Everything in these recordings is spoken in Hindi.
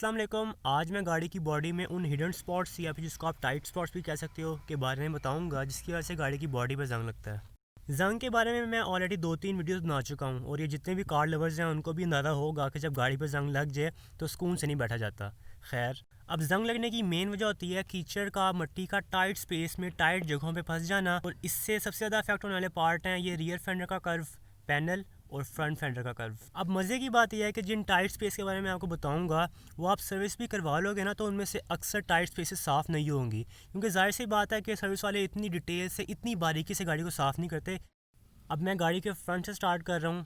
अस्सलाम वालेकुम। आज मैं गाड़ी की बॉडी में उन हिडन स्पॉट्स या फिर जिसको आप टाइट स्पॉट्स भी कह सकते हो के बारे में बताऊंगा जिसकी वजह से गाड़ी की बॉडी पर जंग लगता है। जंग के बारे में मैं ऑलरेडी 2-3 वीडियोस बना चुका हूँ और ये जितने भी कार लवर्स हैं उनको भी अंदाज़ा होगा कि जब गाड़ी पर जंग लग जाए तो सुकून से नहीं बैठा जाता। खैर, अब जंग लगने की मेन वजह होती है कीचड़ का, मिट्टी का टाइट स्पेस में टाइट जगहों पे फंस जाना, और इससे सबसे ज़्यादा इफेक्ट होने वाले पार्ट हैं ये रियर फेंडर का कर्व पैनल और फ्रंट फेंडर का कर्व। अब मज़े की बात यह है कि जिन टाइट स्पेस के बारे में आपको बताऊंगा वो आप सर्विस भी करवा लोगे ना तो उनमें से अक्सर टाइट स्पेसेस साफ़ नहीं होंगी, क्योंकि जाहिर सी बात है कि सर्विस वाले इतनी डिटेल से इतनी बारीकी से गाड़ी को साफ़ नहीं करते। अब मैं गाड़ी के फ्रंट से स्टार्ट कर रहा हूँ।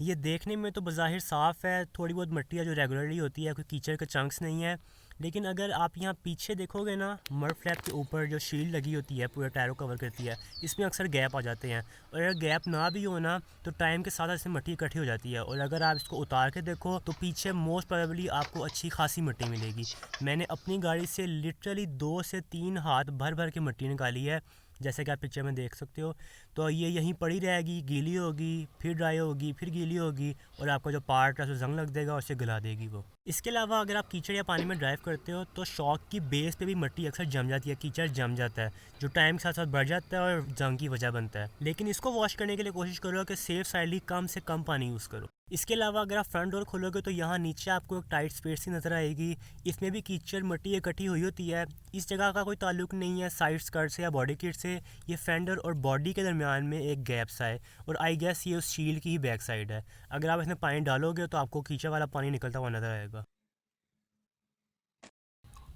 ये देखने में तो बज़ाहिर साफ़ है, थोड़ी बहुत मिट्टी है जो रेगुलरली होती है, कोई कीचड़ के चंक्स नहीं है। लेकिन अगर आप यहाँ पीछे देखोगे ना, मड फ्लैप के ऊपर जो शील्ड लगी होती है पूरा टायरों कवर करती है, इसमें अक्सर गैप आ जाते हैं। और अगर गैप ना भी हो ना तो टाइम के साथ इसमें मिट्टी इकट्ठी हो जाती है, और अगर आप इसको उतार के देखो तो पीछे मोस्ट प्रोबेबली आपको अच्छी खासी मिट्टी मिलेगी। मैंने अपनी गाड़ी से लिटरली 2 से 3 हाथ भर भर के मिट्टी निकाली है, जैसे कि आप पिक्चर में देख सकते हो। तो ये यहीं पड़ी रहेगी, गीली होगी, फिर ड्राई होगी, फिर गीली होगी, और आपका जो पार्ट है उसे जंग लग देगा और उसे गला देगी वो। इसके अलावा अगर आप कीचड़ या पानी में ड्राइव करते हो तो शॉक की बेस पे भी मिट्टी अक्सर जम जाती है, कीचड़ जम जाता है जो टाइम के साथ साथ बढ़ जाता है और जंग की वजह बनता है। लेकिन इसको वॉश करने के लिए कोशिश करो कि सेफ साइडली कम से कम पानी यूज़ करो। इसके अलावा अगर आप फ्रंट डोर खोलोगे तो यहाँ नीचे आपको एक टाइट स्पेस ही नज़र आएगी। इसमें भी कीचड़ मिट्टी इकट्ठी हुई होती है। इस जगह का कोई ताल्लुक नहीं है साइड स्कर्ट से या बॉडी किट से, ये फेंडर और बॉडी के दरमियान में एक गैप सा है, और आई गेस ये उस शील्ड की ही बैक साइड है। अगर आप इसमें पानी डालोगे तो आपको कीचड़ वाला पानी निकलता हुआ नज़र आएगा।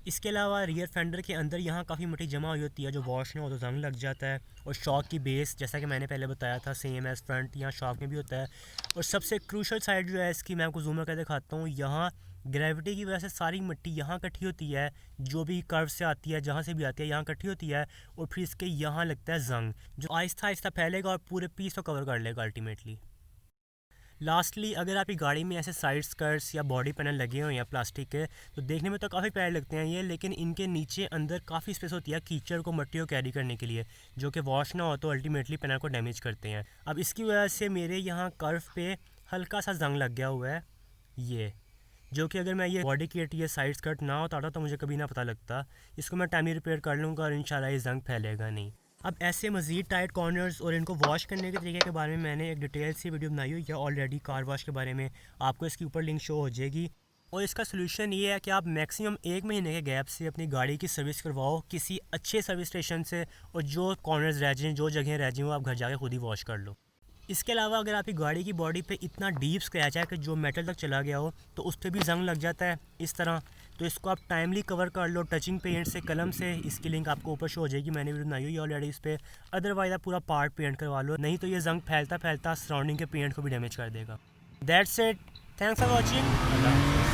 इसके अलावा रियर फेंडर के अंदर यहाँ काफ़ी मिट्टी जमा हुई होती है, जो वॉश में हो तो जंग लग जाता है। और शॉक की बेस जैसा कि मैंने पहले बताया था सेम एज़ फ्रंट, यहाँ शॉक में भी होता है। और सबसे क्रूशल साइड जो है इसकी, मैं आपको जूम करके दिखाता हूँ। यहाँ ग्रेविटी की वजह से सारी मिट्टी यहाँ इकट्ठी होती है, जो भी कर्व से आती है, जहाँ से भी आती है यहाँ इकट्ठी होती है, और फिर इसके यहाँ लगता है जंग, जो आहिस्ता आहिस्ता फैलेगा और पूरे पीस को कवर कर लेगा अल्टीमेटली। लास्टली, अगर आपकी गाड़ी में ऐसे साइड स्कर्ट्स या बॉडी पैनल लगे हुए हैं प्लास्टिक के, तो देखने में तो काफ़ी प्यारे लगते हैं ये, लेकिन इनके नीचे अंदर काफ़ी स्पेस होती है कीचड़ को, मिट्टी को कैरी करने के लिए, जो कि वॉश ना हो तो अल्टीमेटली पैनल को डैमेज करते हैं। अब इसकी वजह से मेरे यहाँ कर्व पे हल्का सा जंग लग गया हुआ है, ये जो कि अगर मैं ये बॉडी किट या साइड स्कर्ट ना होता तो मुझे कभी ना पता लगता। इसको मैं टाइमली रिपेयर कर लूँगा और इंशाल्लाह ये जंग फैलेगा नहीं। अब ऐसे मज़ीद टाइट कॉर्नर्स और इनको वॉश करने के तरीके के बारे में मैंने एक डिटेल सी वीडियो बनाई हुई है ऑलरेडी कार वॉश के बारे में, आपको इसके ऊपर लिंक शो हो जाएगी। और इसका सोल्यूशन ये है कि आप मैक्सिमम 1 महीने के गैप से अपनी गाड़ी की सर्विस करवाओ किसी अच्छे सर्विस स्टेशन से, और जो कॉर्नर्स रह जाएँ, जो जगह रह जाएँ, वो आप घर जाके खुद ही वॉश कर लो। इसके अलावा अगर आपकी गाड़ी की बॉडी पे इतना डीप स्क्रैच है कि जो मेटल तक चला गया हो तो उस पर भी जंग लग जाता है इस तरह, तो इसको आप टाइमली कवर कर लो टचिंग पेंट से, कलम से। इसकी लिंक आपको ऊपर शो हो जाएगी, मैंने वीडियो बनाई हुई है ऑलरेडी इस पर। अदरवाइज आप पूरा पार्ट पेंट करवा लो, नहीं तो ये जंग फैलता फैलता सराउंडिंग के पेंट को भी डैमेज कर देगा। That's it, thanks for watching.